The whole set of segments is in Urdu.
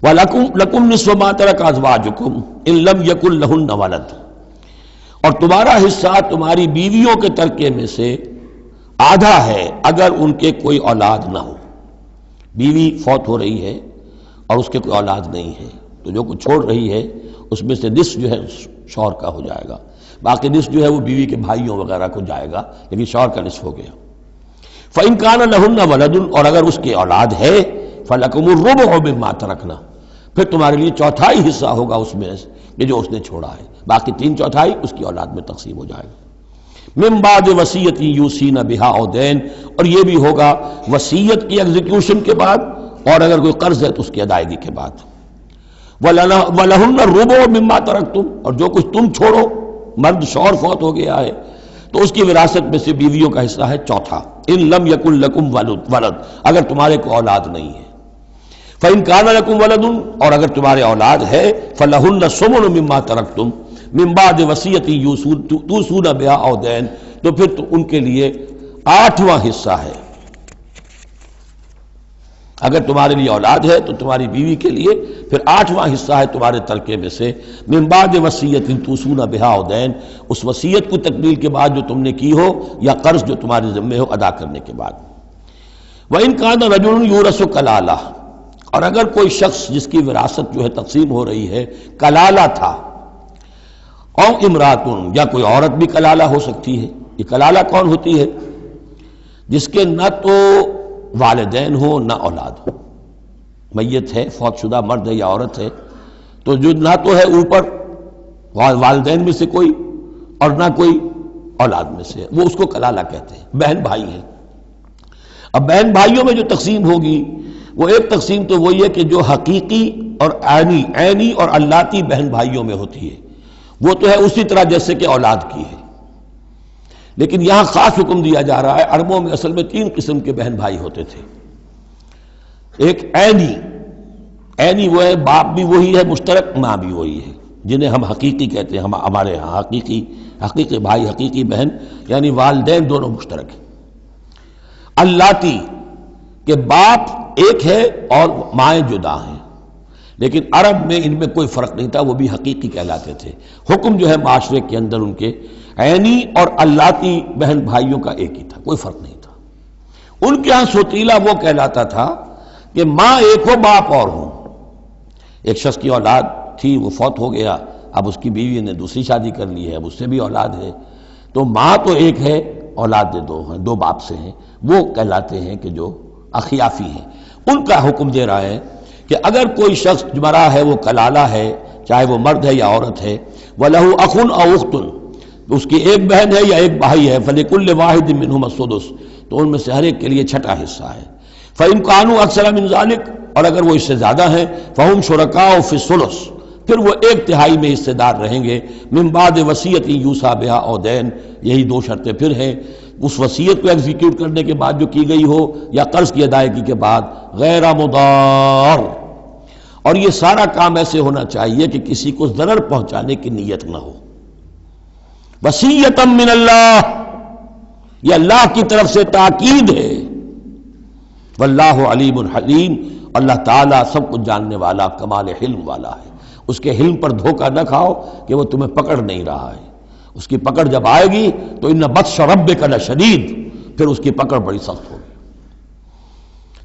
وَلَكُمْ نِصْفُ مَا تَرَكَ أَزْوَاجُكُمْ إِن لَّمْ يَكُن لَّهُنَّ وَلَدٌ، اور تمہارا حصہ تمہاری بیویوں کے ترکے میں سے آدھا ہے اگر ان کے کوئی اولاد نہ ہو۔ بیوی فوت ہو رہی ہے اور اس کے کوئی اولاد نہیں ہے تو جو کچھ چھوڑ رہی ہے اس میں سے نصف جو ہے شوہر کا ہو جائے گا، باقی نصف جو ہے وہ بیوی کے بھائیوں وغیرہ کو جائے گا، لیکن شوہر کا نصف ہو گیا۔ فَإِن كَانَ لَهُنَّ وَلَدٌ، اور اگر اس کی اولاد ہے فَلَكُمُ الرُّبُعُ مِمَّا تَرَكْنَا، پھر تمہارے لیے چوتھائی حصہ ہوگا اس میں کہ جو اس نے چھوڑا ہے، باقی تین چوتھائی اس کی اولاد میں تقسیم ہو جائے گا۔ من بعد وصیت یوصین بہا او دین، اور یہ بھی ہوگا وصیت کی ایگزیکیوشن کے بعد، اور اگر کوئی قرض ہے تو اس کی ادائیگی کے بعد۔ وَلَهُنَّ الرُّبُعُ مِمَّا تَرَكْتُمْ، اور جو کچھ تم چھوڑو، مرد شوہر فوت ہو گیا ہے تو اس کی وراثت میں سے بیویوں کا حصہ ہے چوتھا۔ ان لم یکن لکم ولد، اگر تمہارے کو اولاد نہیں ہے۔ فَإِن كَانَ لَكُمْ وَلَدٌ، اور اگر تمہارے اولاد ہے فَلَهُنَّ الثُّمُنُ مِمَّا تَرَكْتُمْ مِن بَعْدِ وَصِيَّةٍ تُوصُونَ بِهَا أَوْ دَيْنٍ، تو پھر ان کے لیے آٹھواں حصہ ہے۔ اگر تمہارے لیے اولاد ہے تو تمہاری بیوی کے لیے پھر آٹھواں حصہ ہے تمہارے ترکے میں سے، من بعد وصیت توصون بہا او دین، اس وصیت کو تکمیل کے بعد جو تم نے کی ہو یا قرض جو تمہارے ذمہ ہو ادا کرنے کے بعد۔ وَإِن كَانَ رَجُلٌ يُورَثُ كَلَالَةً، اور اگر کوئی شخص جس کی وراثت جو ہے تقسیم ہو رہی ہے کلالہ تھا، او امراتن، یا کوئی عورت بھی کلالہ ہو سکتی ہے۔ یہ کلالہ کون ہوتی ہے؟ جس کے نہ تو والدین ہو نہ اولاد ہو، میت ہے، فوت شدہ مرد ہے یا عورت ہے، تو جو نہ تو ہے اوپر والدین میں سے کوئی اور نہ کوئی اولاد میں سے، وہ اس کو کلالہ کہتے ہیں۔ بہن بھائی ہیں، اب بہن بھائیوں میں جو تقسیم ہوگی وہ ایک تقسیم تو وہی ہے کہ جو حقیقی اور عینی اور اللاتی بہن بھائیوں میں ہوتی ہے، وہ تو ہے اسی طرح جیسے کہ اولاد کی ہے، لیکن یہاں خاص حکم دیا جا رہا ہے۔ عربوں میں اصل میں تین قسم کے بہن بھائی ہوتے تھے۔ ایک عینی وہ ہے، باپ بھی وہی ہے مشترک، ماں بھی وہی ہے، جنہیں ہم حقیقی کہتے ہیں۔ ہمارے ہاں حقیقی بھائی، حقیقی بہن، یعنی والدین دونوں مشترک ہیں۔ اللاتی کہ باپ ایک ہے اور مائیں جدا ہیں، لیکن عرب میں ان میں کوئی فرق نہیں تھا، وہ بھی حقیقی کہلاتے تھے۔ حکم جو ہے معاشرے کے اندر ان کے عینی اور اللاتی بہن بھائیوں کا ایک ہی تھا، کوئی فرق نہیں تھا۔ ان کے ہاں سوتیلا وہ کہلاتا تھا کہ ماں ایک ہو باپ اور ہو۔ ایک شخص کی اولاد تھی، وہ فوت ہو گیا، اب اس کی بیوی نے دوسری شادی کر لی ہے، اب اس سے بھی اولاد ہے، تو ماں تو ایک ہے، اولاد دو ہیں، دو باپ سے ہیں، وہ کہلاتے ہیں کہ جو اخیافی ہیں۔ ان کا حکم دے رہا ہے کہ اگر کوئی شخص مرا ہے وہ کلالہ ہے، چاہے وہ مرد ہے یا عورت ہے، وَلَهُ أَخٌ أَوْ أُخْتٌ، اس کی ایک بہن ہے یا ایک بھائی ہے، فَلِكُلِّ وَاحِدٍ مِّنْهُمَا السُّدُسُ، تو ان میں سے ہر ایک کے لیے چھٹا حصہ ہے۔ فَإِن كَانُوا أَكْثَرَ مِنْ ذَلِكَ، اور اگر وہ اس سے زیادہ ہیں، فَهُمْ شُرَكَاءُ فِي الثُّلُثِ، پھر وہ ایک تہائی میں حصے دار رہیں گے۔ من بعد وصیت یوصی بہا او دین، یہی دو شرطیں پھر ہیں، اس وصیت کو ایگزیکیوٹ کرنے کے بعد جو کی گئی ہو یا قرض کی ادائیگی کے بعد، غیر مضار، اور یہ سارا کام ایسے ہونا چاہیے کہ کسی کو ضرر پہنچانے کی نیت نہ ہو۔ وصیۃ من اللہ، یہ اللہ کی طرف سے تاکید ہے۔ واللہ علیم حلیم، اللہ تعالیٰ سب کچھ جاننے والا، کمال حلم والا ہے۔ اس کے حلم پر دھوکہ نہ کھاؤ کہ وہ تمہیں پکڑ نہیں رہا ہے، اس کی پکڑ جب آئے گی تو ان بطش ربک لشدید، پھر اس کی پکڑ بڑی سخت ہوگی۔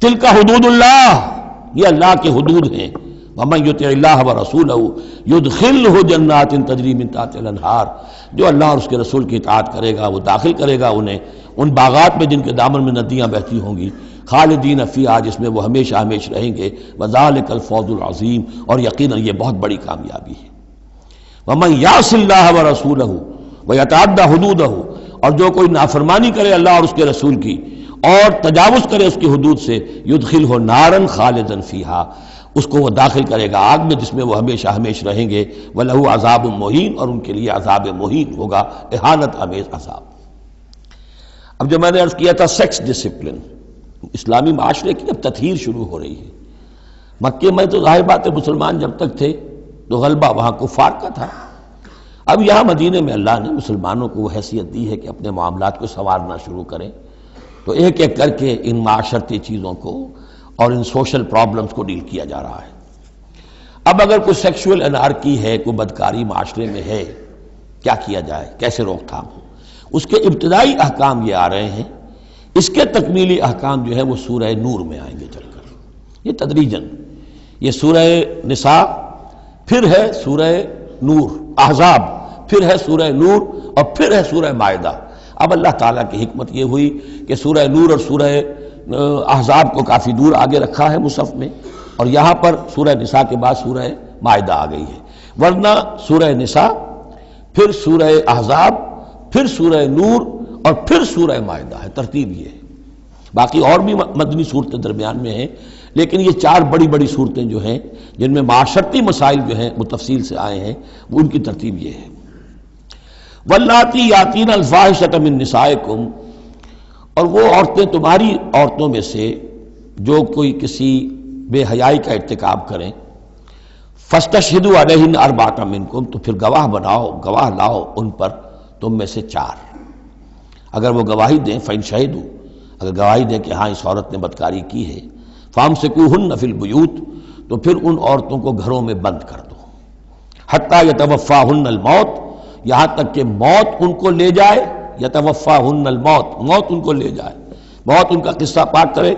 تلک حدود اللہ، یہ اللہ کے حدود ہیں۔ ومن یطع اللہ ورسولہ یدخلہ جنات تجری من تحتہا الانہار، جو اللہ اور اس کے رسول کی اطاعت کرے گا وہ داخل کرے گا انہیں ان باغات میں جن کے دامن میں ندیاں بہتی ہوں گی، خالدین فیہا، جس میں وہ ہمیشہ ہمیشہ رہیں گے، وذالک الفوز العظیم، اور یقیناً یہ بہت بڑی کامیابی ہے۔ ومن یعص اللہ ورسولہ ویتعدی حدودہ، اور جو کوئی نافرمانی کرے اللہ اور اس کے رسول کی اور تجاوز کرے اس کی حدود سے، یدخلہ نارا خالدا فیہا، اس کو وہ داخل کرے گا آگ میں جس میں وہ ہمیشہ ہمیشہ رہیں گے، وَلَهُ عذاب مہین، اور ان کے لیے عذاب مہین ہوگا، اہانت آمیز عذاب۔ اب جو میں نے عرض کیا تھا سیکس ڈسپلن، اسلامی معاشرے کی اب تطہیر شروع ہو رہی ہے۔ مکے میں تو ظاہر بات ہے مسلمان جب تک تھے تو غلبہ وہاں کفار کا تھا، اب یہاں مدینے میں اللہ نے مسلمانوں کو وہ حیثیت دی ہے کہ اپنے معاملات کو سنوارنا شروع کریں، تو ایک ایک کر کے ان معاشرتی چیزوں کو اور ان سوشل پرابلمز کو ڈیل کیا جا رہا ہے۔ اب اگر کوئی سیکشول انارکی ہے، کوئی بدکاری معاشرے میں ہے، کیا کیا جائے، کیسے روک تھام ہو؟ اس کے ابتدائی احکام یہ آ رہے ہیں، اس کے تکمیلی احکام جو ہے وہ سورہ نور میں آئیں گے چل کر، یہ تدریجاً، یہ سورہ نساء، پھر ہے سورہ نور، احزاب، پھر ہے سورہ نور، اور پھر ہے سورہ مائدہ۔ اب اللہ تعالیٰ کی حکمت یہ ہوئی کہ سورہ نور اور سورہ احزاب کو کافی دور آگے رکھا ہے مصحف میں، اور یہاں پر سورہ نساء کے بعد سورہ مائدہ آ گئی ہے، ورنہ سورہ نساء، پھر سورہ احزاب، پھر سورہ نور، اور پھر سورہ مائدہ ہے، ترتیب یہ ہے۔ باقی اور بھی مدنی صورتیں درمیان میں ہیں، لیکن یہ چار بڑی بڑی صورتیں جو ہیں جن میں معاشرتی مسائل جو ہیں وہ تفصیل سے آئے ہیں، وہ ان کی ترتیب یہ ہے۔ واللاتی یاتین الفاحشۃ من نسائکم، اور وہ عورتیں تمہاری عورتوں میں سے جو کوئی کسی بے حیائی کا ارتکاب کریں، فاستشہدوا علیہن اربعۃ منکم، تو پھر گواہ بناؤ، گواہ لاؤ ان پر تم میں سے چار۔ اگر وہ گواہی دیں، فإن شہدوا، اگر گواہی دیں کہ ہاں اس عورت نے بدکاری کی ہے، فامسکوہن فی البیوت، تو پھر ان عورتوں کو گھروں میں بند کر دو، حتی یتوفاہن الموت، یہاں تک کہ موت ان کو لے جائے، یتوفاہن الموت، موت ان کو لے جائے، موت ان کا قصہ پاک کرے،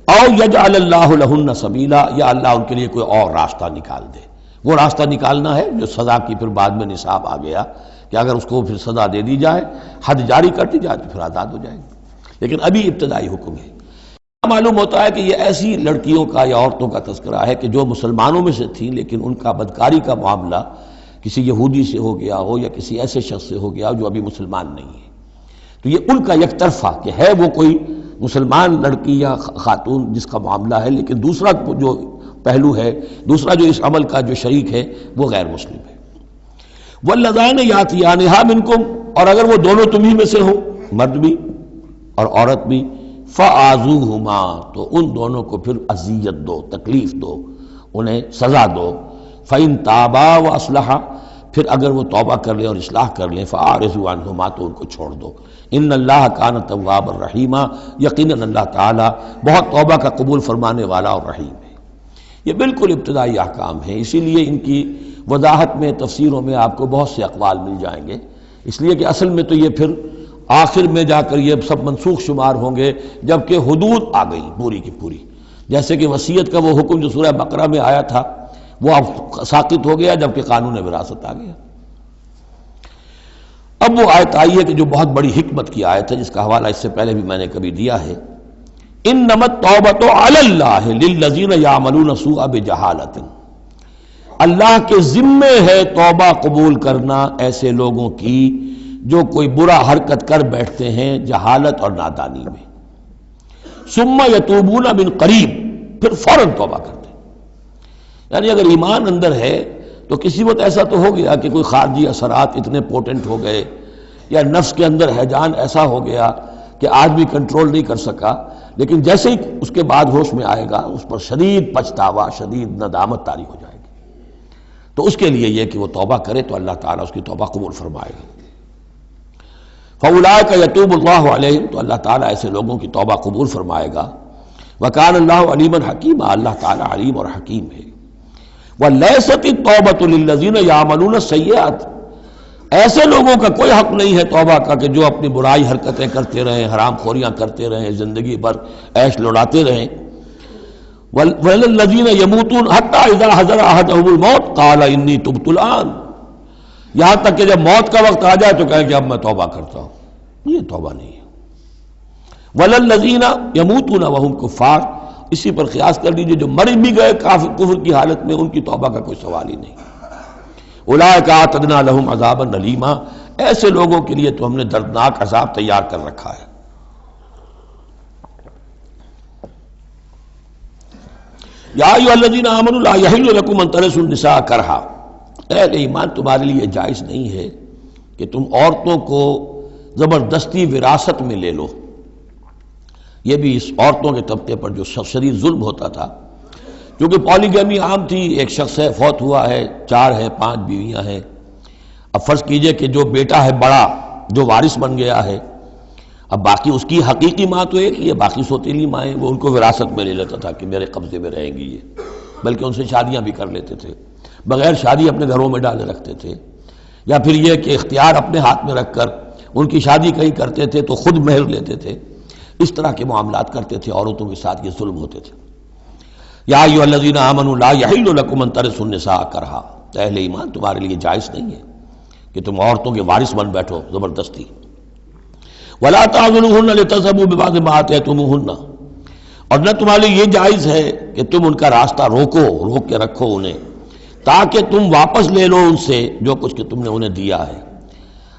او یجعل اللہ لہن سبیلا، یا اللہ ان کے لیے کوئی اور راستہ نکال دے۔ وہ راستہ نکالنا ہے جو سزا کی پھر بعد میں نصاب آ گیا کہ اگر اس کو پھر سزا دے دی جائے، حد جاری کر دی جائے تو پھر آزاد ہو جائے گی، لیکن ابھی ابتدائی حکم ہے۔ معلوم ہوتا ہے کہ یہ ایسی لڑکیوں کا یا عورتوں کا تذکرہ ہے کہ جو مسلمانوں میں سے تھیں، لیکن ان کا بدکاری کا معاملہ کسی یہودی سے ہو گیا ہو یا کسی ایسے شخص سے ہو گیا ہو جو ابھی مسلمان نہیں ہے، تو یہ ان کا یک طرفہ کہ ہے وہ کوئی مسلمان لڑکی یا خاتون جس کا معاملہ ہے، لیکن دوسرا جو پہلو ہے، دوسرا جو اس عمل کا جو شریک ہے وہ غیر مسلم ہے۔ واللذان یاتیانہا منکم، اور اگر وہ دونوں تمہیں میں سے ہوں، مرد بھی اور عورت بھی، فآذوہما، تو ان دونوں کو پھر اذیت دو، تکلیف دو، انہیں سزا دو۔ فإن تابا واصلحا، پھر اگر وہ توبہ کر لیں اور اصلاح کر لیں، فاعرضوا عنہما، تو ان کو چھوڑ دو۔ ان اللہ کان توابا رحیما، یقیناً اللہ تعالیٰ بہت توبہ کا قبول فرمانے والا اور رحیم ہے۔ یہ بالکل ابتدائی احکام ہیں، اسی لیے ان کی وضاحت میں، تفسیروں میں آپ کو بہت سے اقوال مل جائیں گے، اس لیے کہ اصل میں تو یہ پھر آخر میں جا کر یہ سب منسوخ شمار ہوں گے جبکہ حدود آ گئی پوری کی پوری، جیسے کہ وصیت کا وہ حکم جو سورہ بقرہ میں آیا تھا وہ اب ساقط ہو گیا جبکہ قانون وراثت آ گیا۔ اب وہ آیت آئی ہے کہ جو بہت بڑی حکمت کی آیت ہے، جس کا حوالہ اس سے پہلے بھی میں نے کبھی دیا ہے، انما التوبۃ علی اللہ للذین یعملون السوء بجہالۃ، اللہ کے ذمے ہے توبہ قبول کرنا ایسے لوگوں کی جو کوئی برا حرکت کر بیٹھتے ہیں جہالت اور نادانی میں، ثم یتوبون من قریب، پھر فوراً توبہ کرتے ہیں۔ یعنی اگر ایمان اندر ہے تو کسی وقت ایسا تو ہو گیا کہ کوئی خارجی اثرات اتنے پوٹنٹ ہو گئے یا نفس کے اندر ہیجان ایسا ہو گیا کہ آدمی کنٹرول نہیں کر سکا، لیکن جیسے ہی اس کے بعد ہوش میں آئے گا اس پر شدید پچھتاوا، شدید ندامت طاری ہو جائے گی، تو اس کے لیے یہ کہ وہ توبہ کرے تو اللہ تعالیٰ اس کی توبہ قبول فرمائے گا۔ فَأُولَٰئِکَ يَتُوبُ اللَّهُ عَلَيْهِمْ، تو اللہ تعالیٰ ایسے لوگوں کی توبہ قبول فرمائے گا۔ وَكَانَ اللَّهُ عَلِيمًا حَكِيمًا، اللہ تعالیٰ علیم اور حکیم ہے۔ وَلَيْسَتِ التَّوْبَةُ لِلَّذِينَ يَعْمَلُونَ السَّيِّئَاتِ، ایسے لوگوں کا کوئی حق نہیں ہے توبہ کا کہ جو اپنی برائی حرکتیں کرتے رہیں، حرام خوریاں کرتے رہیں، زندگی بھر عیش لڑاتے رہیں۔ وَلَلَّذِينَ يَمُوتُونَ حَتَّى إِذَا حَضَرَ أَحَدَهُمُ الْمَوْتُ قَالَ إِنِّي تُبْتُ الْآنَ، یہاں تک کہ جب موت کا وقت آ جائے تو کہیں کہ اب میں توبہ کرتا ہوں، یہ توبہ نہیں ہے۔ وَلَلَّذِينَ يَمُوتُونَ وَهُمْ كُفَّارٌ، اسی پر قیاس کر لیجئے جو مر بھی گئے کفر کی حالت میں، ان کی توبہ کا کوئی سوال ہی نہیں۔ اولئک اعتدنا لهم عذابا الیما، ایسے لوگوں کے لیے تو ہم نے دردناک عذاب تیار کر رکھا ہے۔ یا ایھا الذین آمنوا لا یحل لکم ان ترثوا النساء کرہا، اہل ایمان تمہارے لیے جائز نہیں ہے کہ تم عورتوں کو زبردستی وراثت میں لے لو۔ یہ بھی اس عورتوں کے طبقے پر جو شدید ظلم ہوتا تھا، کیونکہ پالیگیمی عام تھی، ایک شخص ہے فوت ہوا ہے، 4 ہے، 5 بیویاں ہیں، اب فرض کیجئے کہ جو بیٹا ہے بڑا جو وارث بن گیا ہے، اب باقی اس کی حقیقی ماں تو ایک ہی ہے، باقی سوتیلی مائیں وہ ان کو وراثت میں لے لیتا تھا کہ میرے قبضے میں رہیں گی یہ۔ بلکہ ان سے شادیاں بھی کر لیتے تھے، بغیر شادی اپنے گھروں میں ڈالے رکھتے تھے، یا پھر یہ کہ اختیار اپنے ہاتھ میں رکھ کر ان کی شادی کہیں کرتے تھے تو خود مہر لیتے تھے، اس طرح کے معاملات کرتے تھے، عورتوں کے ساتھ یہ ظلم ہوتے تھے۔ یا ایھا الذین آمنوا لا یحل لکم ان ترثوا النساء کرہا، اہل ایمان تمہارے لیے جائز نہیں ہے کہ تم عورتوں کے وارث بن بیٹھو زبردستی۔ ولا تعضلوہن لتذهبوا ببعض ما آتیتموہن، اور نہ تمہارے لیے یہ جائز ہے کہ تم ان کا راستہ روک کے رکھو انہیں، تاکہ تم واپس لے لو ان سے جو کچھ کہ تم نے انہیں دیا ہے۔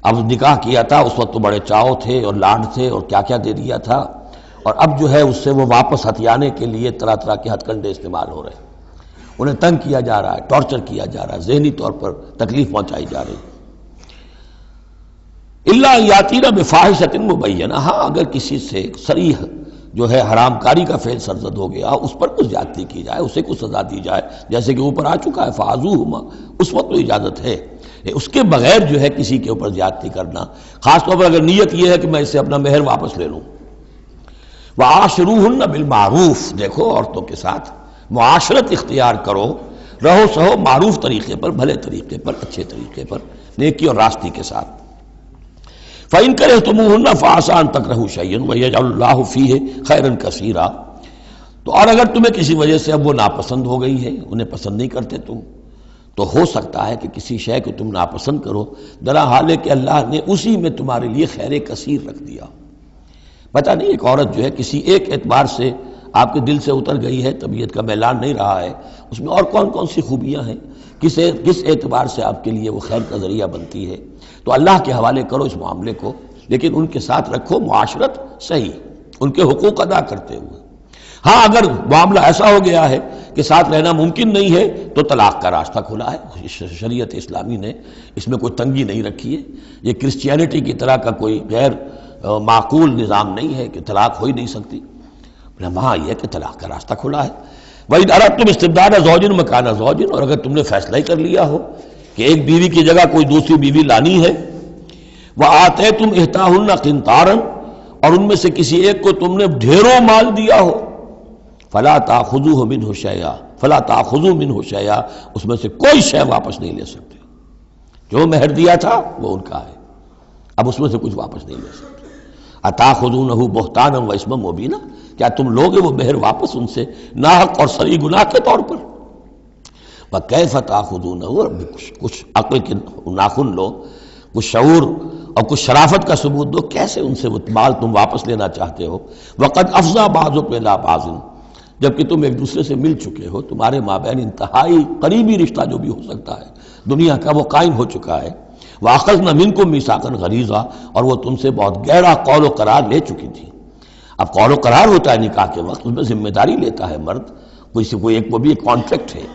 اب نکاح کیا تھا اس وقت تو بڑے چاؤ تھے اور لاڈ تھے اور کیا کیا دے دیا تھا، اور اب جو ہے اس سے وہ واپس ہتھیانے کے لیے طرح طرح کے ہتھ کنڈے استعمال ہو رہے ہیں، انہیں تنگ کیا جا رہا ہے، ٹارچر کیا جا رہا ہے، ذہنی طور پر تکلیف پہنچائی جا رہی۔ الا یاتین بفاحشۃ مبینہ، ہاں اگر کسی سے صریح جو ہے حرام کاری کا فعل سرزد ہو گیا، اس پر کچھ زیادتی کی جائے، اسے کچھ سزا دی جائے، جیسے کہ اوپر آ چکا ہے فعذوہما، اس وقت تو اجازت ہے، اس کے بغیر جو ہے کسی کے اوپر زیادتی کرنا، خاص طور پر اگر نیت یہ ہے کہ میں اس سے اپنا مہر واپس لے لوں۔ وعاشروہن بالمعروف، دیکھو عورتوں کے ساتھ معاشرت اختیار کرو، رہو سہو معروف طریقے پر، بھلے طریقے پر، اچھے طریقے پر، نیکی اور راستی کے ساتھ۔ فَإِن كَرِهْتُمُوهُنَّ فَعَسَىٰ أَن تَكْرَهُوا شَيْئًا وَيَجْعَلُ اللَّهُ فِيهِ خَيْرًا كَثِيرًا، تو اور اگر تمہیں کسی وجہ سے اب وہ ناپسند ہو گئی ہے، انہیں پسند نہیں کرتے تم، تو ہو سکتا ہے کہ کسی شے کو تم ناپسند کرو، درا حال ہے کہ اللہ نے اسی میں تمہارے لیے خیر کثیر رکھ دیا۔ پتہ نہیں ایک عورت جو ہے کسی ایک اعتبار سے آپ کے دل سے اتر گئی ہے، طبیعت کا میلان نہیں رہا ہے، اس میں اور کون کون سی خوبیاں ہیں، کس اعتبار سے آپ کے لیے وہ خیر کا ذریعہ بنتی ہے، تو اللہ کے حوالے کرو اس معاملے کو، لیکن ان کے ساتھ رکھو معاشرت صحیح، ان کے حقوق ادا کرتے ہوئے۔ ہاں اگر معاملہ ایسا ہو گیا ہے کہ ساتھ رہنا ممکن نہیں ہے تو طلاق کا راستہ کھلا ہے، شریعت اسلامی نے اس میں کوئی تنگی نہیں رکھی ہے، یہ کرسچینٹی کی طرح کا کوئی غیر معقول نظام نہیں ہے کہ طلاق ہو ہی نہیں سکتی، وہاں یہ ہے کہ طلاق کا راستہ کھلا ہے۔ وَإِنْ أَرَدْتُمْ اسْتِبْدَالَ زَوْجٍ مَكَانَ زَوْجٍ، اور اگر تم نے فیصلہ ہی کر لیا ہو کہ ایک بیوی کی جگہ کوئی دوسری بیوی لانی ہے، وَآتَيْتُمْ إِحْدَاهُنَّ قِنْطَارًا، اور ان میں سے کسی ایک کو تم نے ڈھیروں مال دیا ہو، فَلَا تَأْخُذُوهُ مِنْهُ شَيْئًا فَلَا تَأْخُذُوا مِنْهُ شَيْئًا، اس میں سے کوئی شے واپس نہیں لے سکتے، جو مہر دیا تھا وہ ان کا ہے، اب اس میں سے کچھ واپس نہیں لے سکتے۔ اتاخذونہ بہتانا و اسما مبینا، کیا تم لوگے وہ مہر واپس ان سے ناحق اور صریح گناہ کے طور پر؟ وکیف تاخذونہ، کچھ عقل کے ناخن لو، کچھ شعور اور کچھ شرافت کا ثبوت دو، کیسے ان سے وہ مال تم واپس لینا چاہتے ہو؟ وقد افضى بعضكم الى بعض، جبکہ تم ایک دوسرے سے مل چکے ہو، تمہارے مابین انتہائی قریبی رشتہ جو بھی ہو سکتا ہے دنیا کا وہ قائم ہو چکا ہے۔ وَأَخَذْنَ مِنْكُمْ مِيثَاقًا غَلِيظًا، اور وہ تم سے بہت گہرا قول و قرار لے چکی تھی۔ اب قول و قرار ہوتا ہے نکاح کے وقت، اس میں ذمہ داری لیتا ہے مرد، کوئی ایک وہ بھی ایک کانٹریکٹ ہے۔